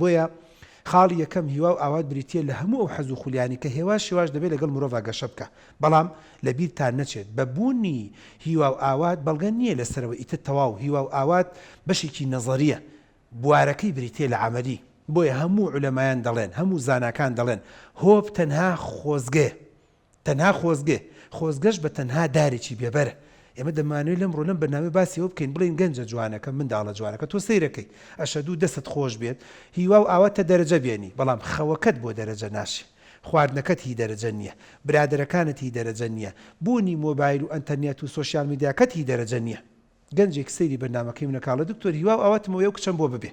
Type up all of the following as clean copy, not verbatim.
بۆیە خاڵی یەکەم هیوا و ئاوات بریتە لە هەموو ئەو حەز و خولیانی کە هێواش شێواش دەبێت لەگەڵ مرۆڤ گەشە بکە، بەڵام لە بیرتان نەچێت بەبوونی هیوا و ئاوات بەڵگە نییە لەسەرەوە ئیتر تەواو هیوا و ئاوات بەشێکی نەزەریە، بوارەکەی بریتە لە عەمەلی. بۆیە هەموو عولەمایان دەڵێن، هەموو زاناکان دەڵێن هۆب تەنها خۆزگەش بە تەنها دارێکی بێبەرە. ئێمە دەمانوێت لەمڕۆ لەم بەرنامەی باسی ئەوە بکەین، بڵێن گەنجە جوانەکە منداڵە جوانەکە تۆ سەیرەکەی ئەشەدوو دەست خۆش بێت، هیوا و ئاواتە دەرەجە بێنی، بەڵام خەوەکەت بۆ دەرەجە ناشی، خواردنەکەت هی دەرەجە نییە، برادەرەکانت هی دەرەجە نییە، بوونی مۆبایل و ئەنتەرنێت و سۆشیال میدیاکەت هی دەرەجە نییە. گەنجێک سەیری بەرنامەکەی منەکاڵە دکتۆر هیوا و ئاواتمەوە و کچەم بۆ ببێ،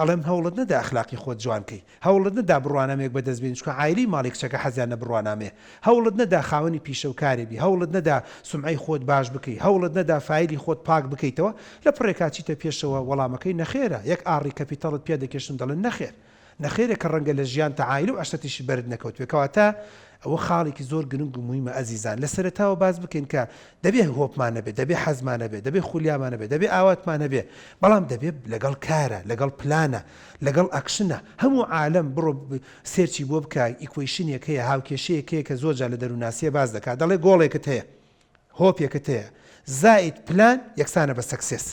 ئەڵێم هەوڵت نەدا ئەخلاقی خۆت جوانکەی، هەوڵت نەدا بڕوانامەیەک بەدەستبێنی، چونکە عایلی ماڵی کچەکە حەزیان لە بڕوانامەیە، هەوڵت نەدا خاوەنی پیشەوکارێبی، هەوڵت نەدا سومعەی خۆت باش بکەی، هەوڵت نەدا فایلی خۆت پاک بکەیتەوە، لە پڕێکا چیتە پێشەوە وەڵامەکەی نەخێرە، یەک ئاڕی کەپیتەڵت پێ دەکێشن دەڵێن نەخێرە کە ڕەنگە لە ژیان تەعایل و عەشەتیشی بەرد نەکەوت کەواتە ئەوە خاڵێکی زۆر گرنگ و مهمە ئەزیزان. لە سەرەتاوە باز بکەین کە دەبێ هۆپمانە بێت، دەبێ حەزمانە بێت، دەبێ خولیامانە بێت، دەبێ ئاواتمانە بێت، بەڵام دەبێت لەگەڵ کارە، لەگەڵ پلانە، لەگەڵ ئەکشنە. هەموو عالەم بڕۆ سێرچی بۆ بکە ئیکویشنێک هەیە، هاوکێشەیەک هەیە کە زۆرجار لە دەرووناسیە باز دەکات، دەڵێ گۆڵێکت هەیە، هۆپێکت هەیە، زائید پلان یەکسانە بە سەکسێس.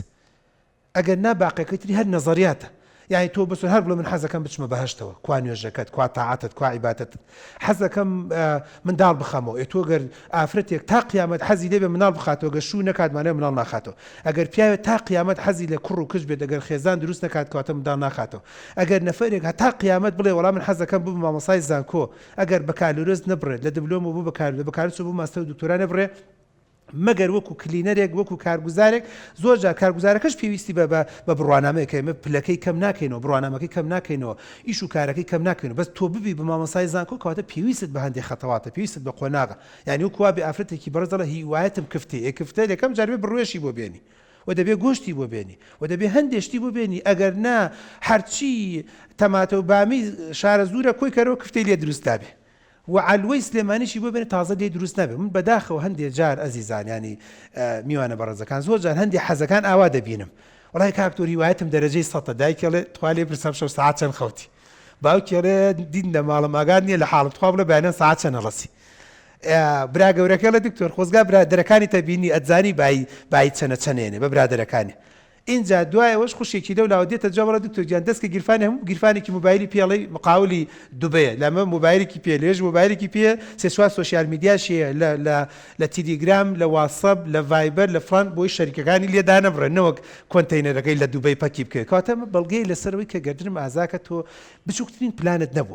ئەگەر نا باقیەکەی تری هەر نەزەریاتە، یعنی تۆ بەسەر هەر بڵێ من حەزەکەم بچمە بەهەشتەوە، کوا نوێژەکەت، کوا تاعاتت، کوا عیبادەتت، حەزەکەم منداڵ بخەمەوە، تۆ گەر ئافرەتێک تا قیامەت حەزی لێ بێ مناڵ بخاتەوە، گەر شوو نەکاتمانێ مناڵ ناخاتەوە، ئەگەر پیاوێت تا قیامەت حەزی لە کوڕ و کچ بێت، ئەگەر خێزان دروست نکات کەواتە منداڵ ناخاتەوە، ئەگەر نەفەرێک تا قیامەت بڵێ وەڵام من حەزەکەم ببم مامۆسای زانکۆ، ئەگەر بەکالۆرس نەبڕێت، لە دبلۆم بوو بەکالۆرس بوو ماستەر و دکتۆرا نەبڕێ، مەگەر وەکو کلینەرێک وەکو کارگوزارێک، زۆرجار کارگوزارەکەش پێویستی بە بڕوانامەیە کە ئێمە پلەکەی کەم ناکەینەوە، بڕوانامەکەی کەم ناکەینەوە، ئیش و کارەکەی کەم ناکەینەوە، بەس تۆ ببی بە مامۆسای زانکۆ کەواتە پێویستت بە هەندێک خەتەواتە، پێویستت بە قۆناغە، یعنی وەکو وا بێ ئافرەتێکی بەڕێز دەڵێ هیوایەتم کفتە یەکەم جار بێ بڕوێشی بۆ بێنی و دەبێ گۆشتی بۆ بێنی و دەبێ هەندێشتی بۆ بێنی، ئەگەر نا هەرچی تەماتە و بامی شارە زوورە کۆی کەرەوە کفتەی لێ دروستا بێ و علوەی سلێمانیشی بۆ بێنێت تازە لێ دروست نابێت. من بەداخەوە هەندێک جار ئەزیزان ینی میوانە بەڕێزەکان زۆر جار هەندێک حەزەکان ئاوا دەبینم، وڵای کاکتۆر هیوایەتم دەرەجەی سەدە، دایکەڵێ توا لێ پرسم شەو ساعات چەند خەوتی، باوکێڵێ دین لە ماڵە ماگات نییە لە حاڵم تخوا بڵێ بەیانەن ساعات چەند هەڵەسی. برا گەورەکە لە دکتۆر خۆزگا برادەرەکانی تەبینی ئەتزانی بای چەنێنێ بە برادەرەکانی. اینجا دوایەوەش خوشێکی لەولاوە دێتە جوڵە دکتۆر گیان دەستکە گیرفانی هەموو گیرفانێکی موبایلی پێڵی مقاولی دوبەیە، لەمە موبایلێکی پێ لێژ موبایلێکی پێ سێسوات سۆشیال میدیاشیە لە تیلیگرام، لە واتسەپ، لە ڤایبەر، لە فڵان بۆی شەریکەکانی لێدا نەبڕێنەوەک کۆنتەینەرەکەی لە دوبەی پەکی بکەوێت. کەواتە بەڵگەی لەسەرەوەی کە گەردنم ئازاکە تۆ بچووکترین پلانت نەبووە.